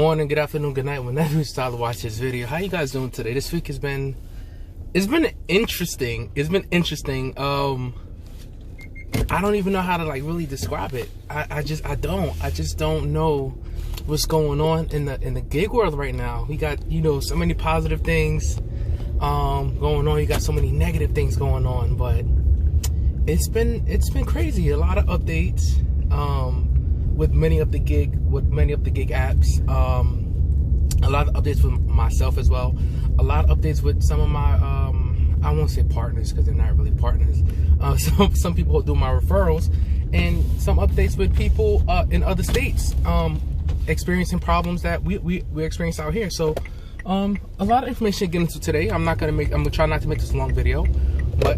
morning, good afternoon, good night, whenever you start to watch this video. How you guys doing today? This week has been interesting. I don't even know how to like really describe it. I just don't know what's going on in the gig world right now. We got, you know, so many positive things going on. You got so many negative things going on, but it's been crazy. A lot of updates with many of the gig apps. A lot of updates with myself as well. A lot of updates with some of my I won't say partners because they're not really partners. Some people who do my referrals, and some updates with people in other states experiencing problems that we experience out here. So a lot of information to get into today. I'm gonna try not to make this a long video, but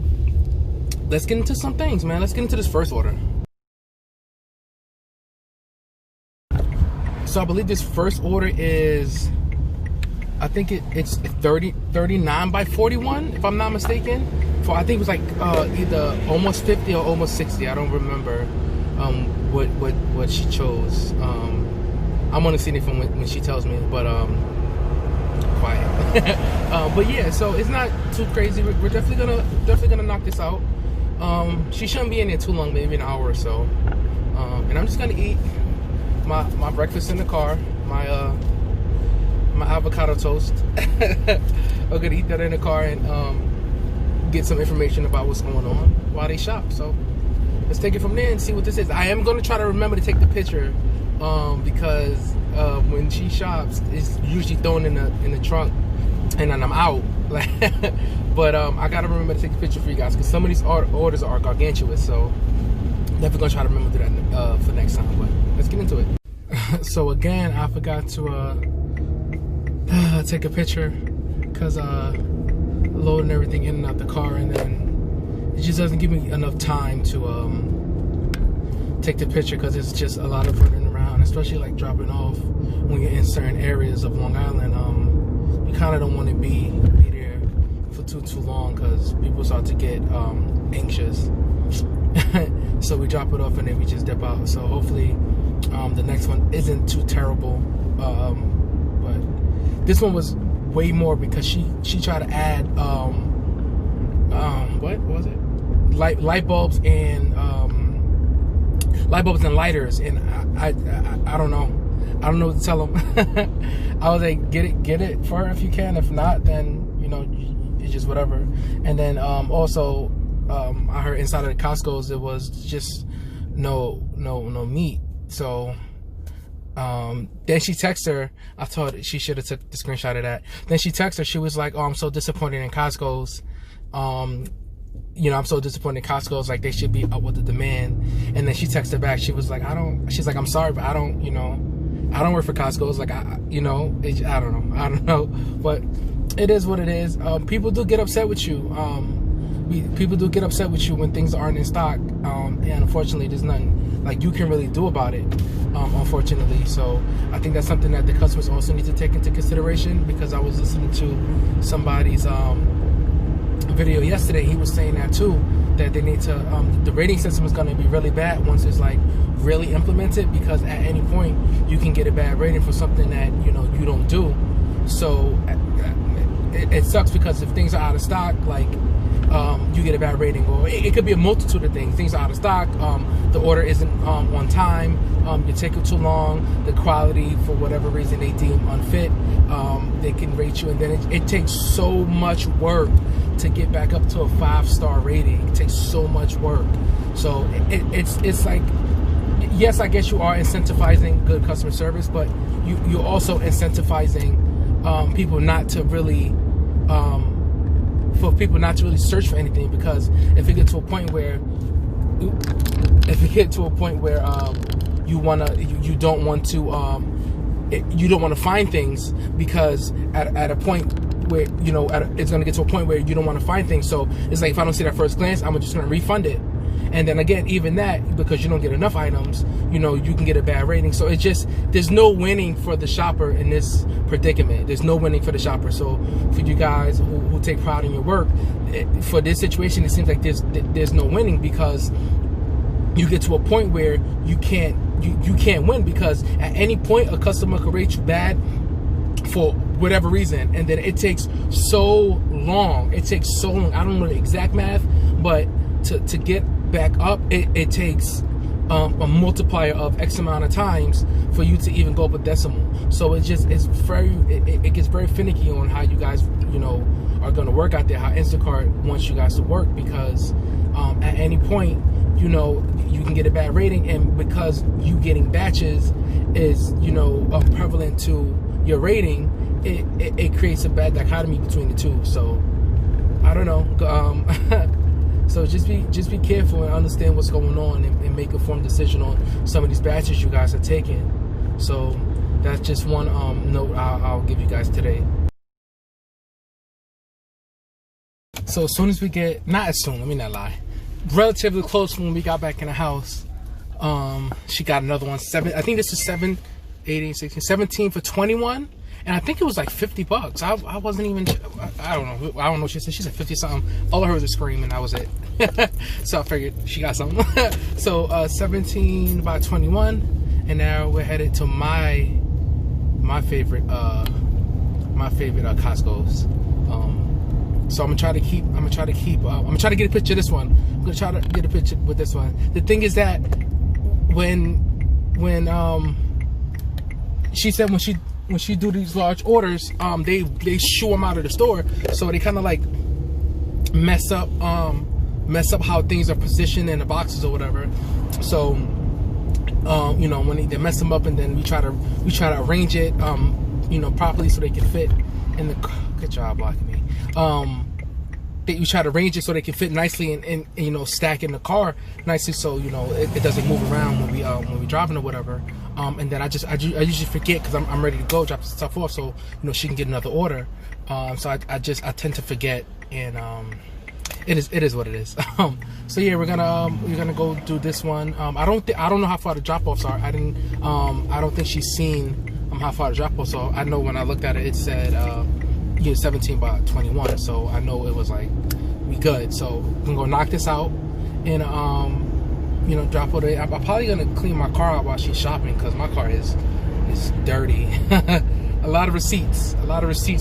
let's get into some things, man. Let's get into this first order. So I believe this first order is, I think it's 39 by 41, if I'm not mistaken. I think it was like either almost 50 or almost 60. I don't remember what she chose. I'm gonna see it when she tells me, but quiet. But yeah, so it's not too crazy. We're definitely gonna knock this out. She shouldn't be in there too long, maybe an hour or so. And I'm just gonna eat my breakfast in the car, my avocado toast. I'm gonna eat that in the car and get some information about what's going on while they shop. So let's take it from there and see what this is. I am gonna try to remember to take the picture because when she shops, it's usually thrown in the trunk, and then I'm out. But I gotta remember to take the picture for you guys because some of these orders are gargantuous. So definitely gonna try to remember to do that for next time. But let's get into it. So again, I forgot to take a picture because loading everything in and out the car, and then it just doesn't give me enough time to take the picture because it's just a lot of running around, especially like dropping off when you're in certain areas of Long Island. You kind of don't want to be there for too long because people start to get anxious. So we drop it off and then we just dip out. So hopefully the next one isn't too terrible. But this one was way more because she tried to add what was it? Light bulbs and lighters, and I don't know. I don't know what to tell them. I was like, get it for her if you can. If not, then you know, it's just whatever. And then also I heard inside of the Costco's it was just no meat. So then she texted her. I thought she should have took the screenshot of that. Then she texted her. She was like, "Oh, I'm so disappointed in Costco's. You know, I'm so disappointed in Costco's. Like they should be up with the demand." And then she texted back. She was like, She's like, "I'm sorry, but I don't. You know, I don't work for Costco's. Like I don't know. But it is what it is. People do get upset with you. People do get upset with you when things aren't in stock. And unfortunately, there's nothing like you can really do about it. Unfortunately, so I think that's something that the customers also need to take into consideration, because I was listening to somebody's video yesterday. He was saying that too, that they need to the rating system is going to be really bad once it's like really implemented, because at any point you can get a bad rating for something that you know you don't do. So it sucks because if things are out of stock, like you get a bad rating, or it could be a multitude of things. Things are out of stock, the order isn't on time, you take it too long, the quality for whatever reason they deem unfit, they can rate you, and then it takes so much work to get back up to a 5-star rating. It takes so much work. So it's like, yes, I guess you are incentivizing good customer service, but you're also incentivizing people not to really search for anything, because if you get to a point where you don't want to find things, because at a point where you know it's going to get to a point where you don't want to find things. So it's like, if I don't see that first glance, I'm just going to refund it. And then again, even that, because you don't get enough items, you know, you can get a bad rating. So it's just, there's no winning for the shopper in this predicament. There's no winning for the shopper. So for you guys who take pride in your work, for this situation, it seems like there's no winning, because you get to a point where you can't you can't win, because at any point a customer could rate you bad for whatever reason, and then it takes so long. I don't know the exact math, but to get back up, it takes a multiplier of X amount of times for you to even go up a decimal. So it gets very finicky on how you guys, you know, are going to work out there, how Instacart wants you guys to work, because at any point, you know, you can get a bad rating, and because you getting batches is, you know, prevalent to your rating, it creates a bad dichotomy between the two. So I don't know. So just be careful and understand what's going on, and make a informed decision on some of these batches you guys are taking. So that's just one note I'll give you guys today. So as soon as we get, not as soon, let me not lie, relatively close when we got back in the house, she got another one. I think this is 7, 18, 16, 17 for 21. And I think it was like $50. I wasn't even, I don't know what she said. She said 50 something. All I heard was a scream, and that was it. So I figured she got something. So 17 by 21, and now we're headed to my favorite Costco's. So I'm gonna try to get a picture of this one. I'm gonna try to get a picture with this one. The thing is that when she said when she do these large orders, they shoo them out of the store, so they kind of like mess up how things are positioned in the boxes or whatever. So you know, when they mess them up, and then we try to arrange it you know, properly so they can fit in the, good job blocking me. We try to arrange it so they can fit nicely and you know, stack in the car nicely, so you know it doesn't move around when we driving or whatever. And then I usually forget, because I'm ready to go drop the stuff off, so you know she can get another order. So I tend to forget, and it is what it is. So yeah, we're gonna go do this one. I don't know how far the drop offs are. I don't think she's seen how far the drop offs are. I know when I looked at it, it said 17 by 21, so I know it was like we good. So we're gonna go knock this out, and you know, drop it. I'm probably gonna clean my car out while she's shopping, because my car is dirty. a lot of receipts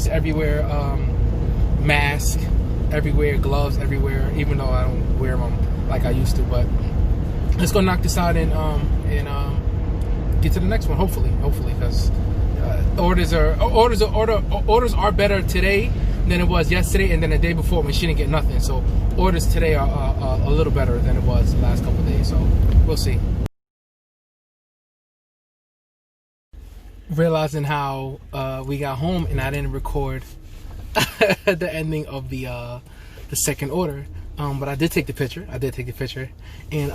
everywhere, mask everywhere, gloves everywhere, even though I don't wear them like I used to. But let's go knock this out and get to the next one, hopefully, because orders are better today than it was yesterday, and then the day before when she didn't get nothing. So orders today are a little better than it was the last couple of days. So we'll see. Realizing how we got home and I didn't record the ending of the second order, but I did take the picture. And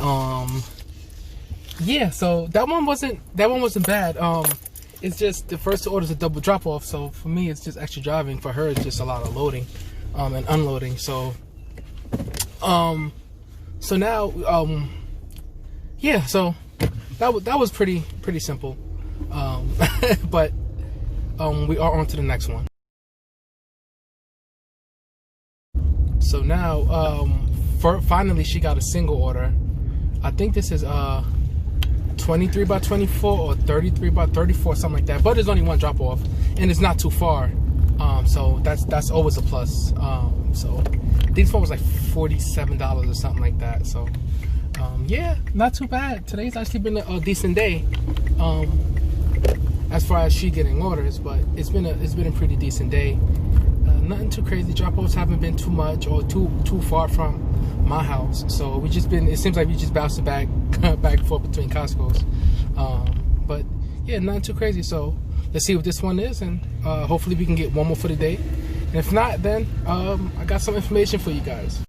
yeah, so that one wasn't bad. It's just the first order is a double drop off, so for me it's just extra driving. For her it's just a lot of loading and unloading. So so now yeah, so that was pretty simple. But we are on to the next one. So now finally she got a single order. I think this is 23 by 24 or 33 by 34, something like that, but there's only one drop off and it's not too far, so that's always a plus. So this one was like $47 or something like that. So yeah, not too bad. Today's actually been a decent day as far as she getting orders, but it's been a pretty decent day. Nothing too crazy. Drop offs haven't been too much or too far from my house, so it seems like we just bounced back and forth between Costco's. But yeah, nothing too crazy. So let's see what this one is, and hopefully we can get one more for the day, and if not, then I got some information for you guys.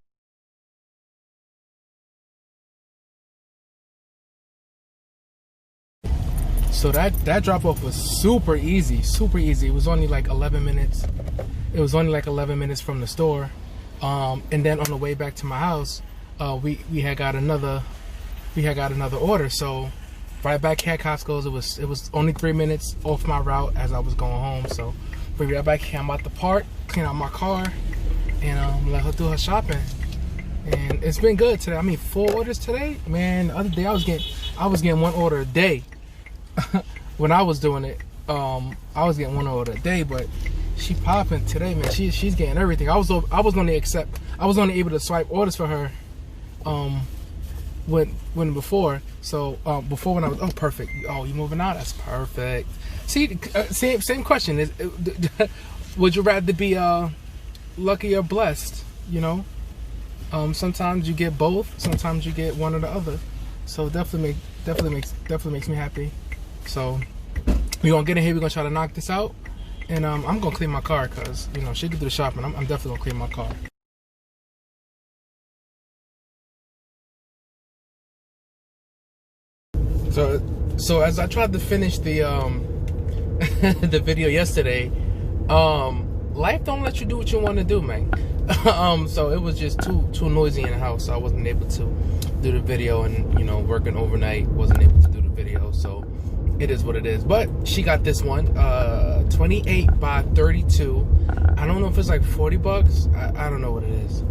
So that drop off was super easy. It was only like 11 minutes. It was only like 11 minutes from the store. And then on the way back to my house, we had got another order. So right back here at Costco's, it was only 3 minutes off my route as I was going home. So we right back here. I'm about to park, clean out my car, and let her do her shopping. and it's been good today. I mean, 4 orders today, man. The other day I was getting 1 order a day. When I was doing it, I was getting 1 order a day, but she popping today, man. She's getting everything. I was only able to swipe orders for her when before. So before, when I was perfect. Oh, you moving out? That's perfect. See, same question. Would you rather be lucky or blessed? You know, sometimes you get both. Sometimes you get one or the other. So definitely makes me happy. So we're gonna get in here. We're gonna try to knock this out, and I'm gonna clean my car because she can do the shopping. I'm definitely gonna clean my car. So as I tried to finish the the video yesterday, life don't let you do what you want to do, man. So it was just too noisy in the house. So I wasn't able to do the video, and working overnight, wasn't able to do the video. So it is what it is. But she got this one, 28 by 32. I don't know if it's like $40. I don't know what it is.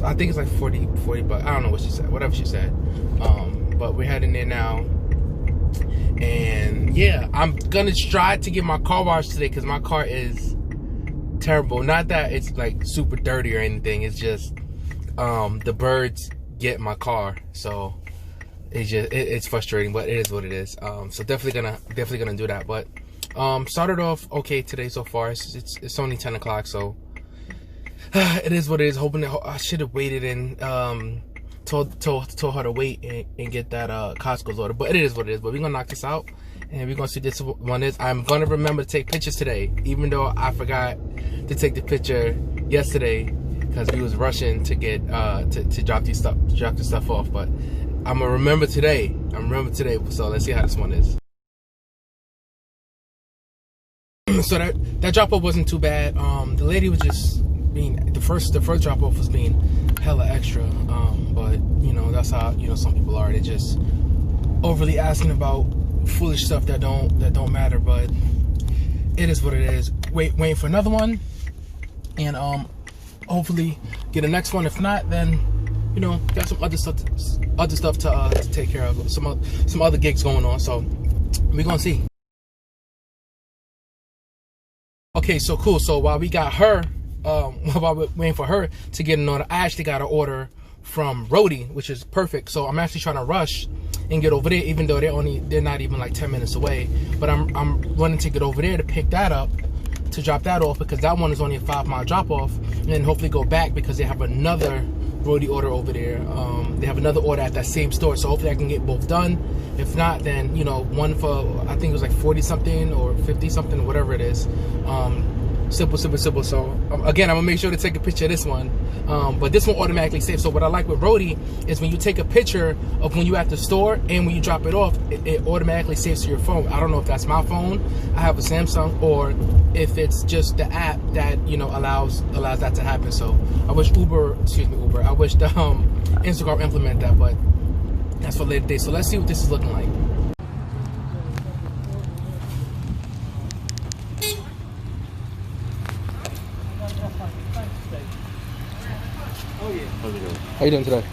I think it's like 40 bucks. I don't know what she said. Whatever she said. But we're heading there now. And yeah, I'm gonna try to get my car washed today because my car is terrible. Not that it's like super dirty or anything. It's just the birds get my car, so it's frustrating. But it is what it is. So definitely gonna do that. But started off okay today so far. It's only 10 o'clock, so it is what it is. Hoping that I should have waited and told her to wait and get that Costco's order, but it is what it is. But we're gonna knock this out, and we're gonna see this one is. I'm gonna remember to take pictures today, even though I forgot to take the picture yesterday because we was rushing to get to drop this stuff off. But I'm gonna remember today. So let's see how this one is. So that drop off wasn't too bad. The lady was just being the first drop off was being hella extra. But that's how some people are. They're just overly asking about foolish stuff that don't matter. But it is what it is. Waiting for another one, and hopefully get the next one. If not, then got some other stuff to take care of. Some other gigs going on. So we're gonna see. Okay, so cool. So while we got her, while we're waiting for her to get an order, I actually got an order from Rhodey, which is perfect. So I'm actually trying to rush and get over there, even though they're not even like 10 minutes away. But I'm running to get over there to pick that up, to drop that off, because that one is only a 5-mile drop off, and then hopefully go back because they have another Rhodey order over there. They have another order at that same store, so hopefully I can get both done. If not, then one for, I think it was like 40 something or 50 something, whatever it is. Simple. So again, I'm gonna make sure to take a picture of this one, but this one automatically saves. So what I like with Rhodey is when you take a picture of when you're at the store and when you drop it off, it automatically saves to your phone. I don't know if that's my phone, I have a Samsung, or if it's just the app that allows that to happen. So I wish Uber, I wish the Instacart implement that, but that's for later day. So let's see what this is looking like. How you doing today?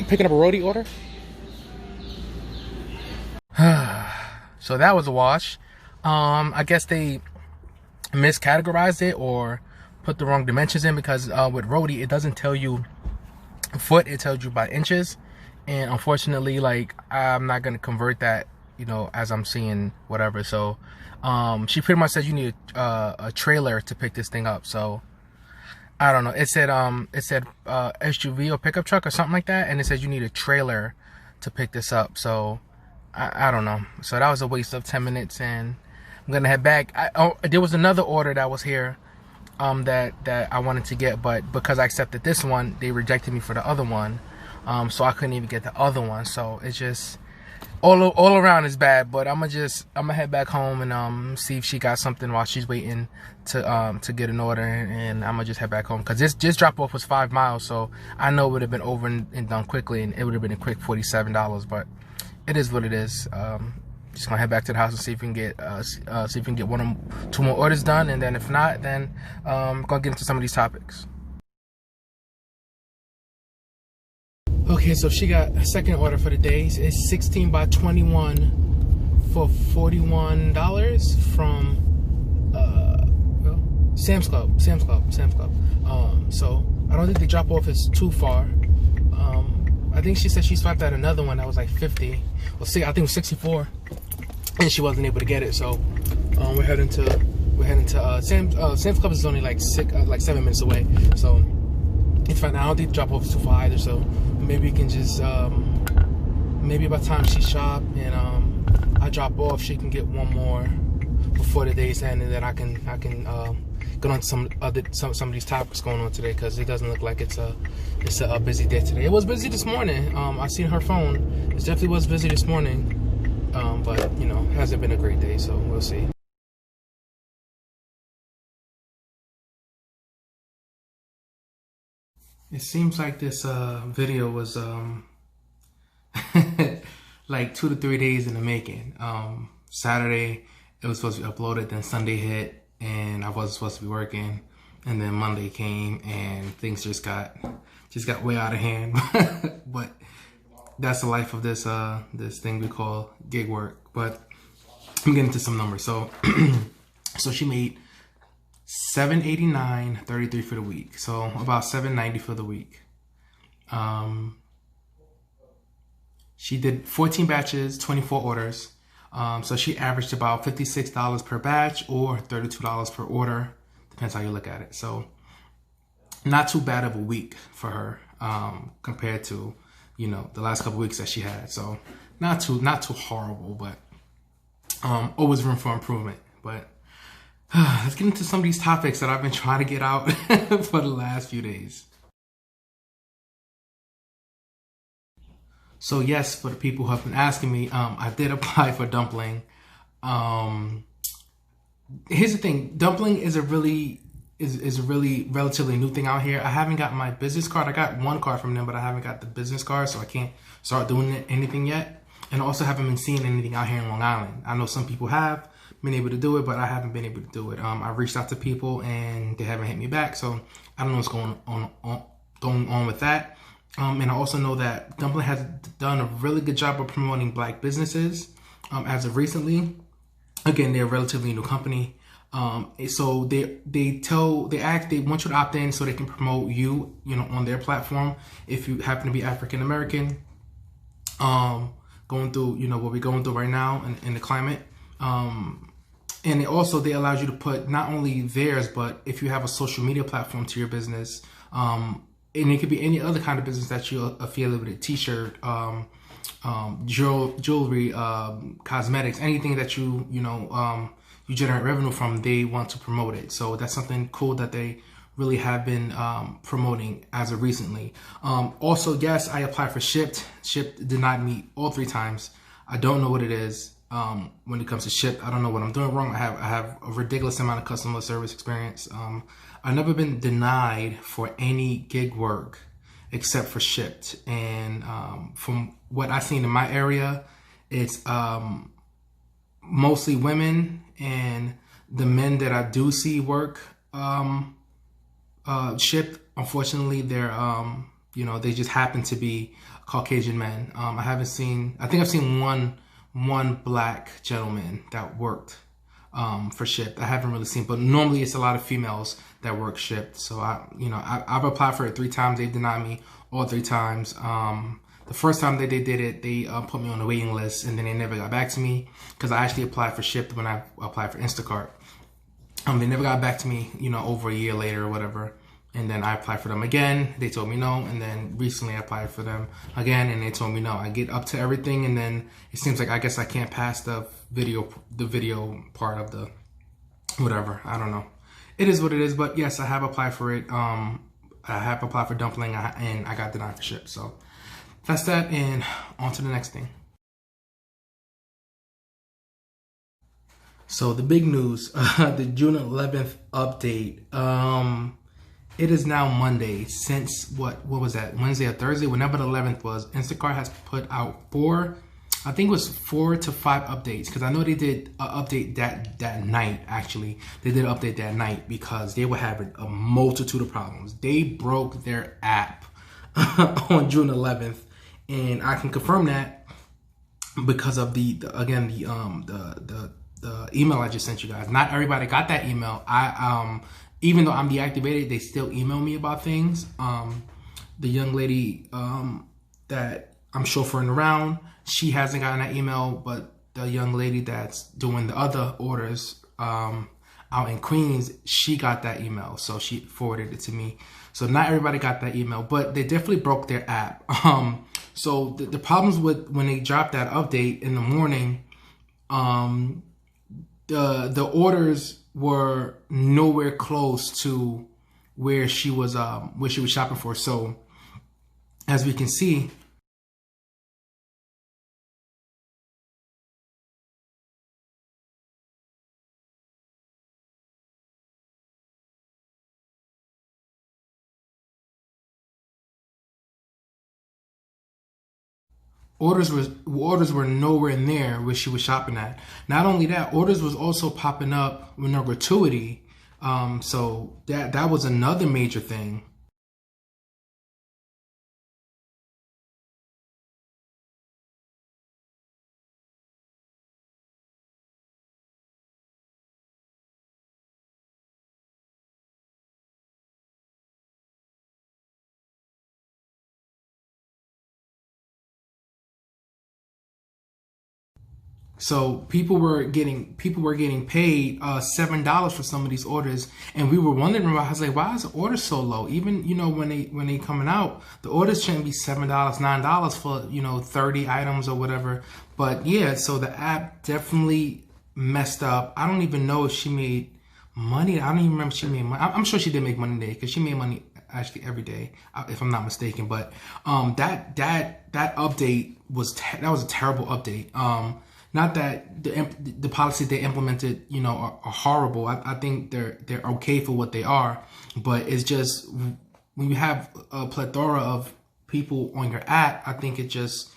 Picking up a Rhodey order. So that was a wash. I guess they miscategorized it or put the wrong dimensions in, because with Rhodey it doesn't tell you foot, it tells you by inches, and unfortunately, like, I'm not gonna convert that, as I'm seeing whatever. So she pretty much said you need a trailer to pick this thing up. So I don't know. It said SUV or pickup truck or something like that, and it says you need a trailer to pick this up. So I don't know. So that was a waste of 10 minutes, and I'm gonna head back. There was another order that was here, that I wanted to get, but because I accepted this one, they rejected me for the other one. So I couldn't even get the other one. So it's just all around is bad. But I'm gonna head back home and see if she got something while she's waiting to get an order, and I'm gonna just head back home because this drop off was 5 miles, so I know it would have been over and done quickly, and it would have been a quick $47. But it is what it is. Just gonna head back to the house and see if we can get 1 or 2 more orders done, and then if not, then gonna get into some of these topics. Okay, so she got a second order for the day. It's 16 by 21 for $41 from Sam's Club. So I don't think the drop off is too far. I think she said she swiped out another one that was like 50. Well, see, I think it was 64, and she wasn't able to get it. So we're heading to Sam's Club is only like 7 minutes away. So it's fine. I don't think the drop off is too far either. So maybe we can just maybe by the time she shop and I drop off, she can get 1 more before the day's end, and then I can get on to some of these topics going on today, because it doesn't look like it's a busy day today. It was busy this morning. I seen her phone. It definitely was busy this morning. But you know, it hasn't been a great day, so we'll see. It seems like this video was like 2 to 3 days in the making. Saturday it was supposed to be uploaded, then Sunday hit and I wasn't supposed to be working, and then Monday came and things just got way out of hand. But that's the life of this this thing we call gig work. But I'm getting into some numbers. So so she made $789.33 for the week, so about $790 for the week. She did 14 batches, 24 orders. So she averaged about $56 per batch or $32 per order, depends how you look at it. So not too bad of a week for her, compared to, you know, the last couple weeks that she had. So not too horrible, but always room for improvement. But let's get into some of these topics that I've been trying to get out for the last few days. So yes, for the people who have been asking me, I did apply for Dumpling. Here's the thing: Dumpling is a really relatively new thing out here. I haven't got my business card. I got 1 card from them, but I haven't got the business card, so I can't start doing anything yet. And I also haven't been seeing anything out here in Long Island. I know some people have been able to do it, but I haven't been able to do it. I've reached out to people and they haven't hit me back, so I don't know what's going on with that. And I also know that Dumpling has done a really good job of promoting Black businesses as of recently. Again, they're a relatively new company, so they want you to opt in so they can promote you know, on their platform if you happen to be African American, going through, you know, what we're going through right now in the climate. And they allows you to put not only theirs, but if you have a social media platform to your business, and it could be any other kind of business that you affiliate with, t-shirt, jewelry, cosmetics, anything that you generate revenue from, they want to promote it. So that's something cool that they really have been promoting as of recently. Also, yes, I applied for Shipped. Shipped did not meet all 3 times. I don't know what it is. When it comes to Shipped, I don't know what I'm doing wrong. I have a ridiculous amount of customer service experience. I've never been denied for any gig work except for Shipped. And from what I've seen in my area, it's mostly women, and the men that I do see work Shipped, unfortunately, they're they just happen to be Caucasian men. I think I've seen one Black gentleman that worked for Shipped. I haven't really seen, but normally it's a lot of females that work Shipped. So I've applied for it 3 times. They denied me all 3 times. The first time that they did it, they put me on the waiting list, and then they never got back to me, because I actually applied for Shipped when I applied for Instacart. They never got back to me, over a year later or whatever. And then I applied for them again. They told me no. And then recently I applied for them again, and they told me no. I get up to everything, and then it seems like I guess I can't pass the video part of the whatever. I don't know. It is what it is. But yes, I have applied for it. I have applied for dumpling, and I got denied for ship. So that's that, and on to the next thing. So the big news, the June 11th update. It is now Monday since what was that, Wednesday or Thursday, whenever the 11th was. Instacart has put out 4 to 5 updates, because I know they did an update that night. Actually, they did an update that night because they were having a multitude of problems. They broke their app on June 11th, and I can confirm that because of the email I just sent you guys. Not everybody got that email. Even though I'm deactivated, they still email me about things. The young lady that I'm chauffeuring around, she hasn't gotten that email, but the young lady that's doing the other orders out in Queens, she got that email, so she forwarded it to me. So not everybody got that email, but they definitely broke their app. So the problems with when they dropped that update in the morning, the orders were nowhere close to where she was shopping for. So as we can see, orders were nowhere near where she was shopping at. Not only that, orders was also popping up with no gratuity. So that was another major thing. So people were getting paid $7 for some of these orders, and we were wondering about. I was like, why is the order so low? Even when they coming out, the orders shouldn't be $7, $9 for 30 items or whatever. But yeah, so the app definitely messed up. I don't even know if she made money. I don't even remember if she made money. I'm sure she did make money today, because she made money actually every day, if I'm not mistaken. But that update was a terrible update. Not that the policies they implemented, are horrible. I think they're okay for what they are, but it's just when you have a plethora of people on your app, I think it just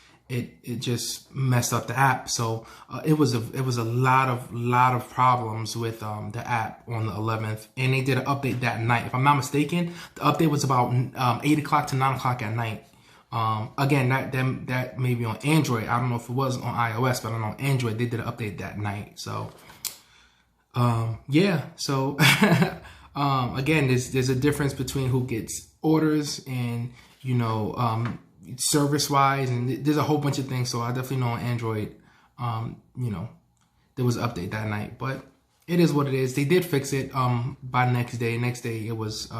messed up the app. So it was a lot of problems with the app on the 11th, and they did an update that night. If I'm not mistaken, the update was about 8 o'clock to 9 o'clock at night. Again, that may be on Android. I don't know if it was on iOS, but I know on Android they did an update that night. So yeah. So again, there's a difference between who gets orders and service wise, and there's a whole bunch of things. So I definitely know on Android, there was an update that night, but it is what it is. They did fix it by next day. Next day it was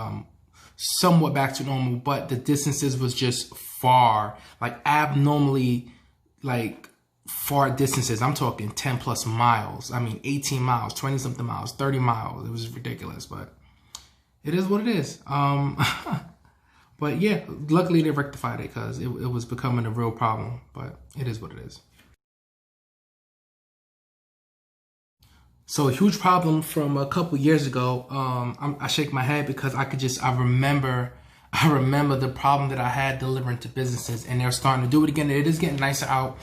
somewhat back to normal, but the distances was just far, like abnormally, like far distances. I'm talking 10 plus miles. I mean, 18 miles, 20 something miles, 30 miles. It was ridiculous, but it is what it is. But yeah, luckily they rectified it, because it was becoming a real problem, but it is what it is. So a huge problem from a couple years ago. I shake my head because I remember the problem that I had delivering to businesses, and they're starting to do it again. It is getting nicer out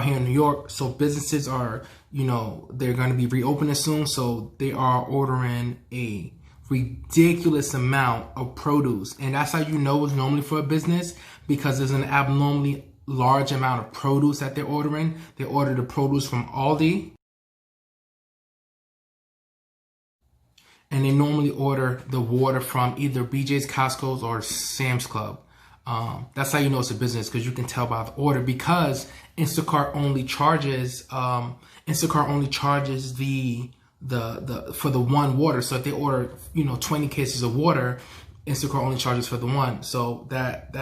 here in New York. So businesses are, they're going to be reopening soon. So they are ordering a ridiculous amount of produce. And that's how you know it's normally for a business, because there's an abnormally large amount of produce that they're ordering. They order the produce from Aldi, and they normally order the water from either BJ's, Costco's, or Sam's Club. That's how you know it's a business, because you can tell by the order. Because Instacart only charges the for the one water. So if they order 20 cases of water, Instacart only charges for the one. So that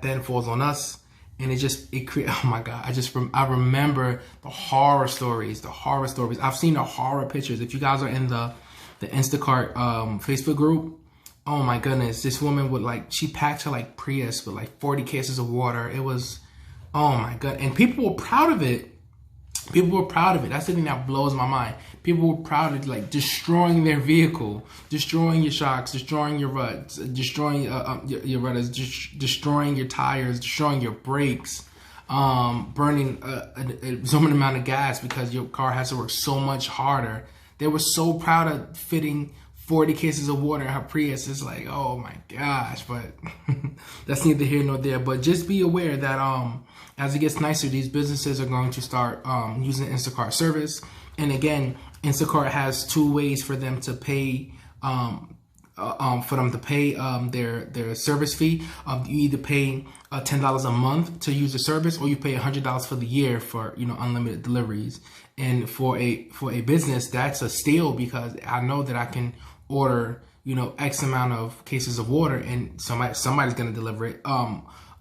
then falls on us. And it creates, oh my God, I remember the horror stories. I've seen the horror pictures. If you guys are in the Instacart Facebook group, oh my goodness, this woman she packed her Prius with 40 cases of water. It was, oh my God. And people were proud of it. That's the thing that blows my mind. People were proud of destroying their vehicle, destroying your shocks, destroying your ruts, destroying your rudders, destroying your tires, destroying your brakes, burning an exorbitant amount of gas because your car has to work so much harder. They were so proud of fitting 40 cases of water in her Prius. It's oh my gosh, but that's neither here nor there. But just be aware that as it gets nicer, these businesses are going to start using Instacart service. And again, Instacart has two ways for them to pay their service fee. You either pay $10 a month to use the service, or you pay $100 for the year for unlimited deliveries. And for a business, that's a steal, because I know that I can order X amount of cases of water and somebody's gonna deliver it.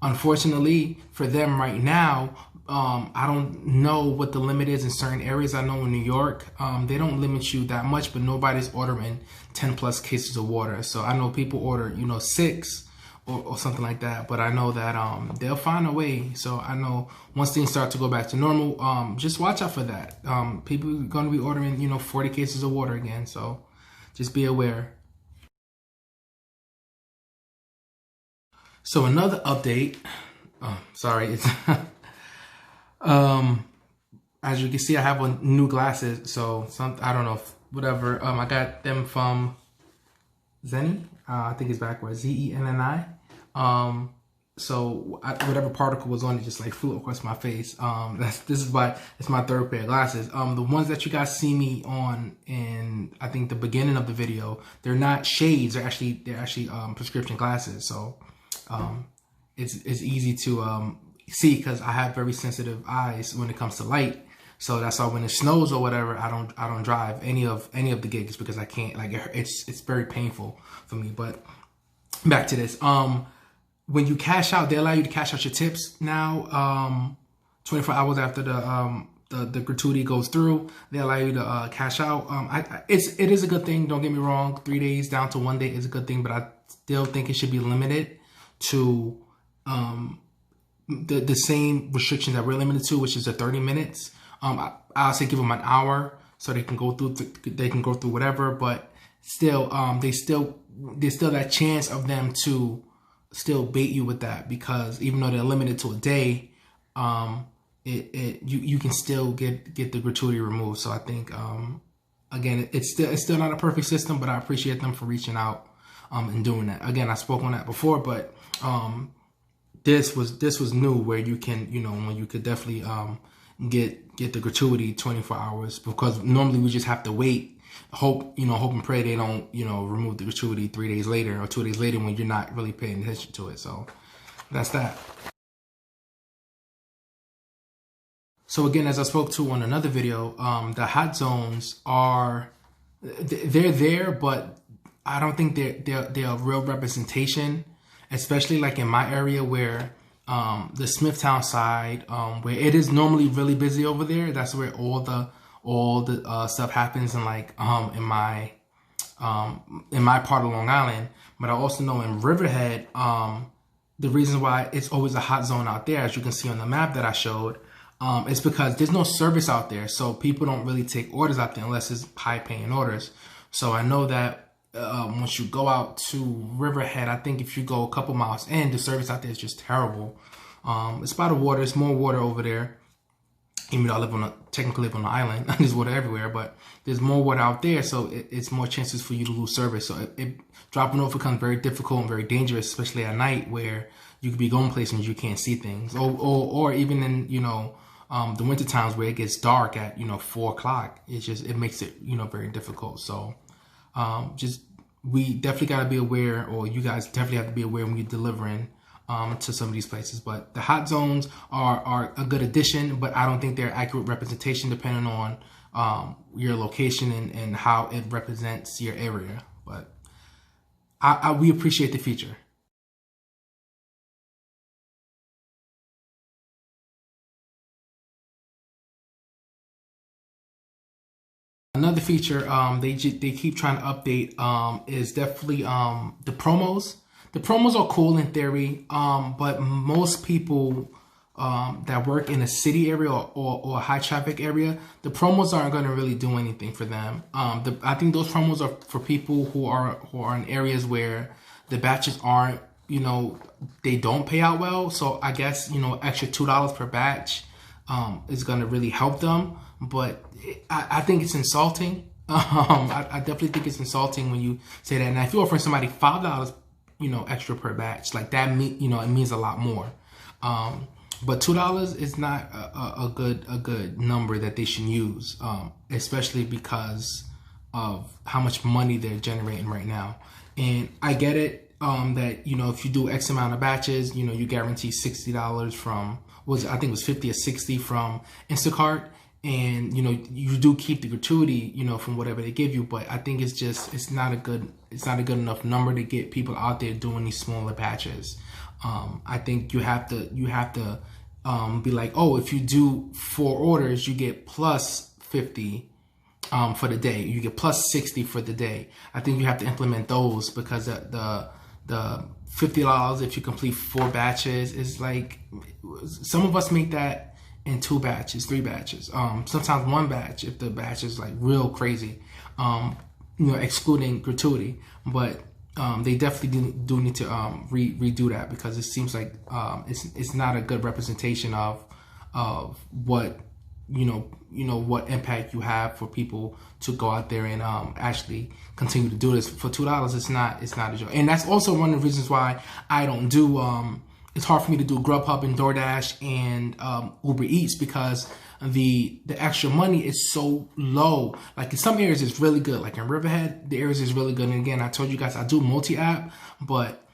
Unfortunately for them right now, I don't know what the limit is in certain areas. I know in New York, they don't limit you that much, but nobody's ordering 10 plus cases of water. So I know people order, 6 or something like that. But I know that they'll find a way. So I know once things start to go back to normal, just watch out for that. People are going to be ordering, 40 cases of water again. So just be aware. So another update. Sorry, it's as you can see, I have on new glasses. So I don't know, whatever. I got them from Zenni. I think it's backwards, Zenni. So whatever particle was on it just flew across my face. This is why it's my third pair of glasses. The ones that you guys see me on in, I think, the beginning of the video, they're not shades. They're actually prescription glasses. So it's easy to see, because I have very sensitive eyes when it comes to light. So that's why when it snows or whatever, I don't drive any of the gigs, because I can't, it's very painful for me. But back to this. When you cash out, they allow you to cash out your tips now. 24 hours after the gratuity goes through, they allow you to cash out. It is a good thing. Don't get me wrong. 3 days down to 1 day is a good thing, but I still think it should be limited to the same restrictions that we're limited to, which is the 30 minutes. I'll say give them an hour so they can go through whatever, but still, there's still that chance of them to still bait you with that, because even though they're limited to a day, you can still get the gratuity removed. So I think again, it's still not a perfect system, but I appreciate them for reaching out and doing that. Again, I spoke on that before, but this was new, where you can, when you could definitely get the gratuity 24 hours, because normally we just have to wait, hope and pray they don't remove the gratuity 3 days later or 2 days later when you're not really paying attention to it. So that's that. So again, as I spoke to on another video, the hot zones they're there, but I don't think they're a real representation, especially in my area where the Smithtown side, where it is normally really busy over there. That's where all the stuff happens in in my part of Long Island. But I also know in Riverhead, the reason why it's always a hot zone out there, as you can see on the map that I showed, is because there's no service out there. So people don't really take orders out there unless it's high paying orders. So I know that once you go out to Riverhead, I think if you go a couple miles in, the service out there is just terrible. It's by the water. It's more water over there. Even though I technically live on the island, there's water everywhere, but there's more water out there, so it's more chances for you to lose service. So dropping off becomes very difficult and very dangerous, especially at night, where you could be going places and you can't see things, or even in the winter times where it gets dark at 4 o'clock. It makes it very difficult. So we definitely got to be aware, or you guys definitely have to be aware when you're delivering to some of these places. But the hot zones are a good addition, but I don't think they're accurate representation depending on your location and how it represents your area. But we appreciate the feature. Another feature they keep trying to update is definitely the promos. The promos are cool in theory, but most people that work in a city area or a high traffic area, the promos aren't going to really do anything for them. I think those promos are for people who are in areas where the batches aren't, they don't pay out well. So I guess, extra $2 per batch is going to really help them. But I think it's insulting. I definitely think it's insulting when you say that. Now, if you're offering somebody $5, extra per batch, like that, it means a lot more. But $2 is not a good number that they should use, especially because of how much money they're generating right now. And I get it that if you do X amount of batches, you guarantee $60 from I think it was 50 or 60 from Instacart. And you do keep the gratuity from whatever they give you, but I think it's not a good enough number to get people out there doing these smaller batches. I think you have to be like, oh, if you do 4 orders, you get plus 50 for the day, you get plus 60 for the day. I think you have to implement those, because the $50 if you complete 4 batches is like, some of us make that in 2 batches, 3 batches, sometimes 1 batch if the batch is like real crazy, excluding gratuity. But they definitely do need to redo that, because it seems like it's not a good representation of what what impact you have for people to go out there and actually continue to do this for $2. It's not a joke. And that's also one of the reasons why I don't do it's hard for me to do Grubhub and DoorDash and Uber Eats, because the extra money is so low. Like in some areas it's really good, like in Riverhead the areas is really good. And again, I told you guys I do multi-app, but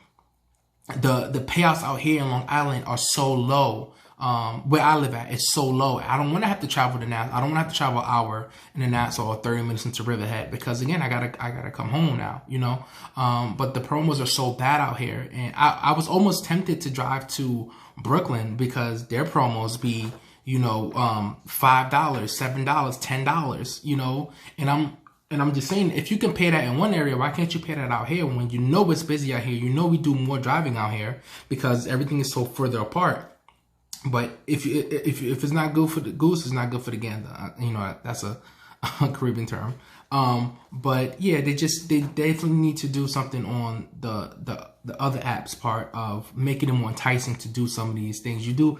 the payouts out here in Long Island are so low. Where I live at, it's so low. I don't want to have to travel to Nassau. I don't want to have to travel an hour in the Nassau or 30 minutes into Riverhead, because again, I gotta come home now, but the promos are so bad out here. And I was almost tempted to drive to Brooklyn, because their promos be, $5, $7, $10, and I'm just saying, if you can pay that in one area, why can't you pay that out here when it's busy out here? We do more driving out here because everything is so further apart. But if it's not good for the goose, it's not good for the gander. That's a Caribbean term. But yeah, they definitely need to do something on the other apps part of making it more enticing to do some of these things. You do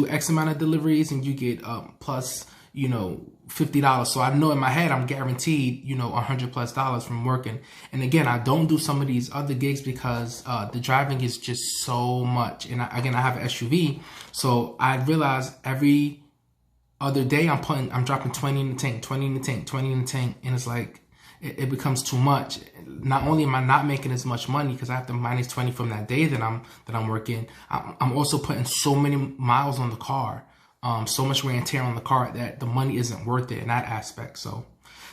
X amount of deliveries and you get plus $50. So I know in my head I'm guaranteed $100+ from working. And again, I don't do some of these other gigs because the driving is just so much. And I have an SUV, so I realize every other day I'm dropping 20 in the tank, 20 in the tank, 20 in the tank, and it's like it becomes too much. Not only am I not making as much money because I have to minus 20 from that day that I'm working, I'm also putting so many miles on the car. So much wear and tear on the car that the money isn't worth it in that aspect. So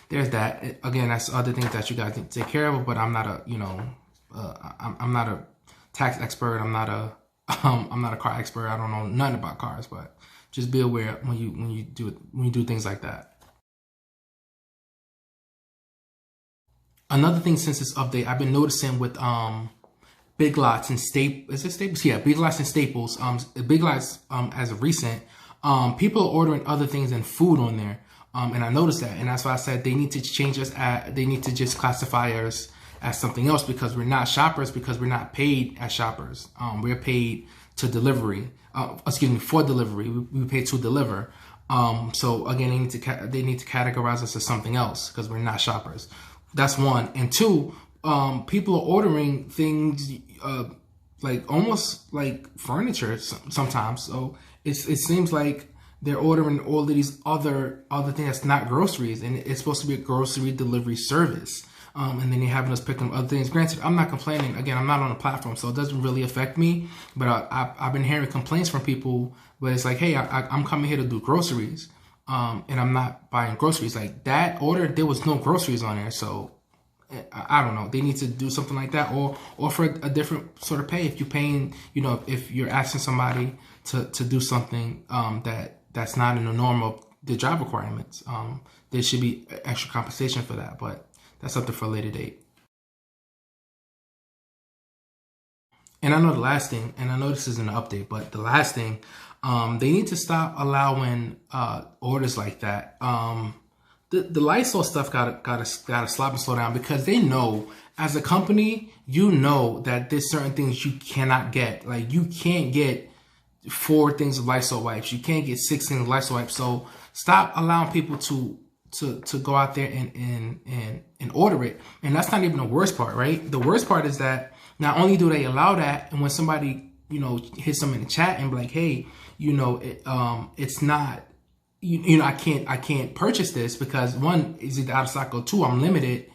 there's that. Again, that's other things that you guys need to take care of. But I'm not a I'm not a tax expert. I'm not a car expert. I don't know nothing about cars. But just be aware when you do things like that. Another thing since this update, I've been noticing with Big Lots and Staples. Is it Staples? Yeah, Big Lots and Staples. Big Lots as of recent. People are ordering other things than food on there, and I noticed that, and that's why I said they need to change us. They need to just classify us as something else, because we're not shoppers, because we're not paid as shoppers. We're paid to delivery. For delivery. We pay to deliver. So again, they need to categorize us as something else, because we're not shoppers. That's one. And two, people are ordering things like almost like furniture sometimes. So it seems like they're ordering all of these other things that's not groceries, and it's supposed to be a grocery delivery service. And then they're having us pick up other things. Granted, I'm not complaining. Again, I'm not on a platform, so it doesn't really affect me. But I've been hearing complaints from people, but it's like, hey, I'm coming here to do groceries, and I'm not buying groceries. Like that order, there was no groceries on there, so I don't know. They need to do something like that, or offer a different sort of pay. If you're paying, you know, if you're asking somebody to do something that's not in the norm of the job requirements, there should be extra compensation for that. But that's something for a later date. And I know the last thing, and I know this isn't an update, but the last thing, they need to stop allowing orders like that. The Lysol stuff gotta stop and slow down, because they know, as a company, you know that there's certain things you cannot get. Like, you can't get 4 things of Lysol wipes. You can't get 6 things of Lysol wipes. So stop allowing people to go out there and order it. And that's not even the worst part, right? The worst part is that not only do they allow that, and when somebody, you know, hits them in the chat and be like, hey, you know, it's not, you know, I can't purchase this because, 1, is either out of stock, or 2, I'm limited.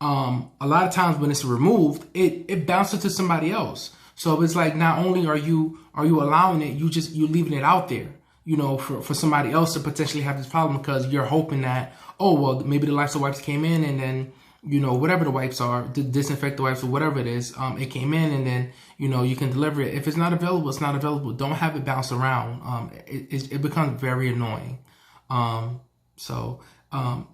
A lot of times when it's removed, it bounces to somebody else. So it's like, not only are you allowing it, you're leaving it out there, you know, for somebody else to potentially have this problem, because you're hoping that, oh, well, maybe the Lysol wipes came in, and then, you know, whatever the wipes are, the disinfectant wipes or whatever it is, it came in, and then, you know, you can deliver it. If it's not available, it's not available. Don't have it bounce around. It becomes very annoying. So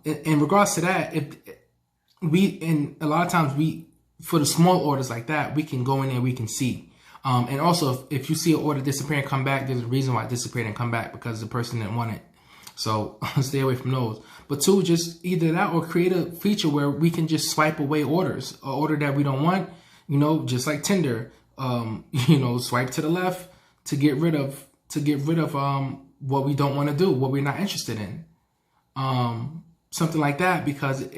in regards to that, a lot of times for the small orders like that, we can go in there, we can see. And also, if you see an order disappear and come back, there's a reason why it disappeared and come back, because the person didn't want it. So stay away from those. But 2, just either that, or create a feature where we can just swipe away orders, an order that we don't want, you know, just like Tinder, you know, swipe to the left to get rid of what we don't want to do, what we're not interested in. Something like that, because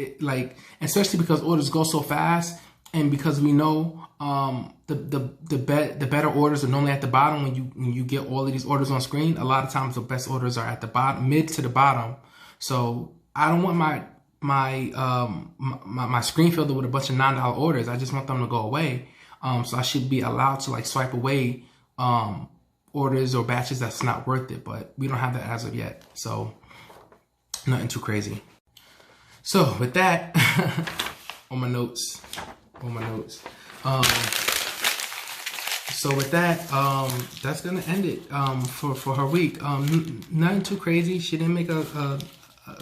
especially because orders go so fast, and because we know the better orders are normally at the bottom when you get all of these orders on screen. A lot of times the best orders are at the bottom, mid to the bottom. So I don't want my screen filled with a bunch of $9 orders. I just want them to go away. So I should be allowed to swipe away orders or batches that's not worth it, but we don't have that as of yet. So nothing too crazy. So with that, on my notes. So with that, that's gonna end it for her week. Nothing too crazy. She didn't make a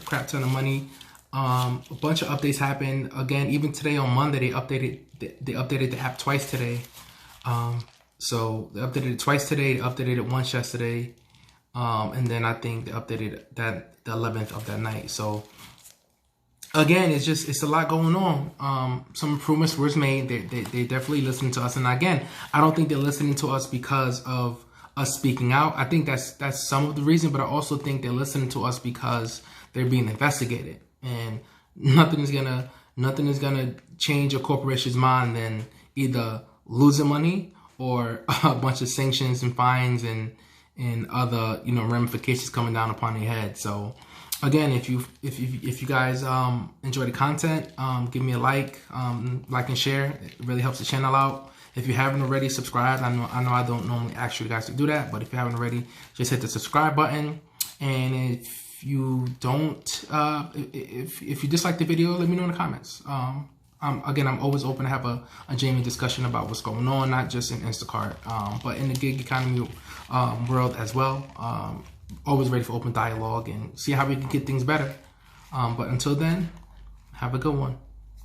crap ton of money. A bunch of updates happened. Again, even today on Monday, they updated the app twice today. So they updated it twice today. They updated it once yesterday, and then I think they updated that the 11th of that night. So again, it's a lot going on. Some improvements were made. They definitely listen to us. And again, I don't think they're listening to us because of us speaking out. I think that's some of the reason, but I also think they're listening to us because they're being investigated. And nothing is gonna change a corporation's mind than either losing money or a bunch of sanctions and fines and other, you know, ramifications coming down upon their head. So again, if you guys enjoy the content, give me a like and share. It really helps the channel out. If you haven't already subscribed, I know I don't normally ask you guys to do that, but if you haven't already, just hit the subscribe button. And if you don't, if you dislike the video, let me know in the comments. Again, I'm always open to have a genuine discussion about what's going on, not just in Instacart, but in the gig economy world as well. Always ready for open dialogue and see how we can get things better. But until then, have a good one.